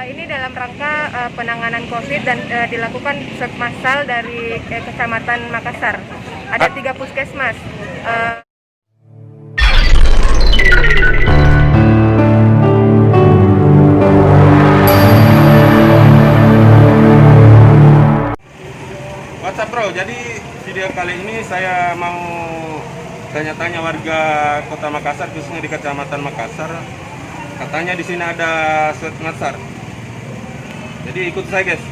Ini dalam rangka penanganan COVID dan dilakukan swab massal dari Kecamatan Makassar. Ada 3 puskesmas. What's up bro, jadi video kali ini saya mau tanya-tanya warga Kota Makassar, khususnya di Kecamatan Makassar. Katanya di sini ada swab massal. Jadi ikut saya guys.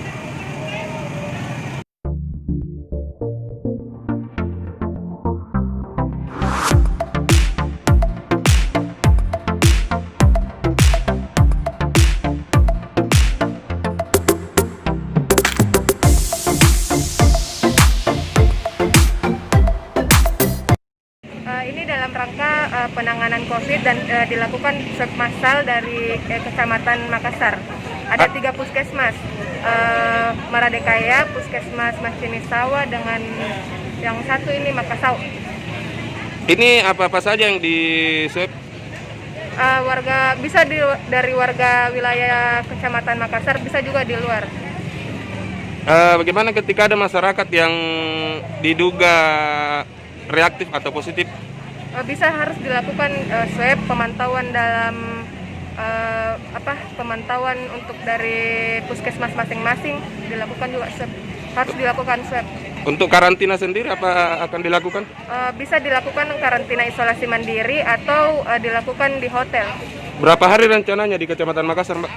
Ini dalam rangka penanganan COVID dan dilakukan swab massal dari Kecamatan Makassar. Ada 3 puskesmas, Maradekaya, Puskesmas Macinisawa, dengan yang satu ini Makassau. Ini apa-apa saja yang di swab? Warga bisa dari warga wilayah Kecamatan Makassar, bisa juga di luar. Bagaimana ketika ada masyarakat yang diduga reaktif atau positif? Bisa harus dilakukan swab, pemantauan dalam pemantauan untuk dari puskesmas masing-masing, dilakukan juga swab. Harus dilakukan swab. Untuk karantina sendiri apa akan dilakukan? Bisa dilakukan karantina isolasi mandiri atau dilakukan di hotel. Berapa hari rencananya di Kecamatan Makassar, Mbak?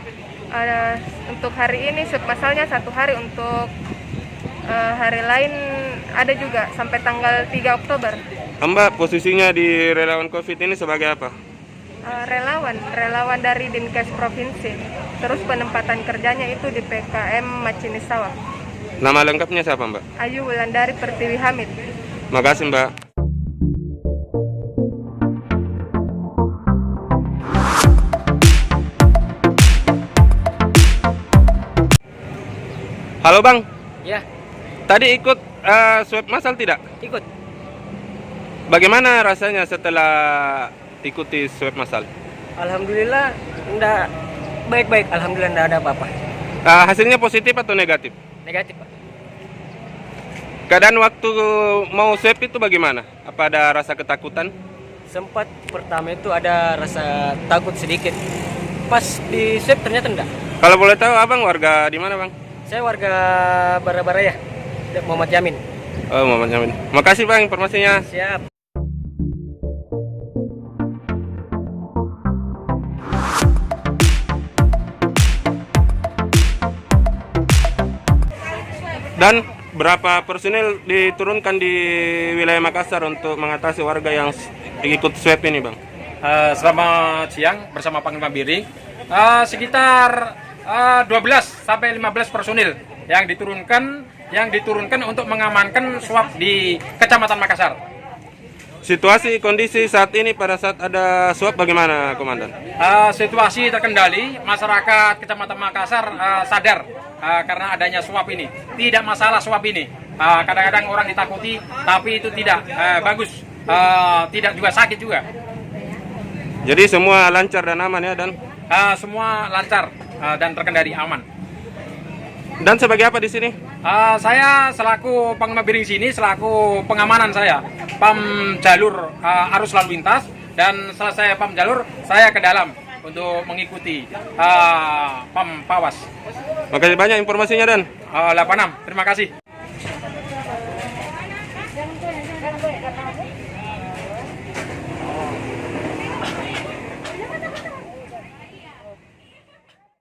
Untuk hari ini swab massalnya 1 hari, untuk hari lain ada juga sampai tanggal 3 Oktober. Mbak, posisinya di relawan COVID ini sebagai apa? Relawan dari Dinkes Provinsi. Terus penempatan kerjanya itu di PKM Macinisawa. Nama lengkapnya siapa, Mbak? Ayu Wulandari Pertiwi Hamid. Makasih, Mbak. Halo, Bang. Ya, Tadi ikut swab massal tidak? ikut. Bagaimana rasanya setelah ikuti swab massal? Alhamdulillah, enggak baik-baik. Alhamdulillah enggak ada apa-apa. Hasilnya positif atau negatif? Negatif, Pak. Keadaan waktu mau swab itu bagaimana? Apa ada rasa ketakutan? Sempat pertama itu ada rasa takut sedikit. Pas di swab ternyata enggak. Kalau boleh tahu, Abang warga di mana, Bang? Saya warga Barabaraya, Muhammad Yamin. Oh, Muhammad Yamin. Makasih, Bang, informasinya. Siap. Dan berapa personil diturunkan di wilayah Makassar untuk mengatasi warga yang ikut swab ini, Bang? Selamat siang, bersama Panglima Biring. Sekitar 12 sampai 15 personil yang diturunkan untuk mengamankan swab di Kecamatan Makassar. Situasi kondisi saat ini pada saat ada swab bagaimana, Komandan? Situasi terkendali, masyarakat Kecamatan Makassar sadar karena adanya swab ini. Tidak masalah swab ini. Kadang-kadang orang ditakuti, tapi itu tidak bagus. Tidak juga sakit juga. Jadi semua lancar dan aman ya, dan Semua lancar dan terkendali aman. dan sebagai apa di sini? Saya selaku Panglima Biring sini, selaku pengamanan saya, pam jalur arus lalu lintas, dan setelah saya pam jalur, saya ke dalam untuk mengikuti pam pawas. Makasih banyak informasinya, Dan. 86, terima kasih.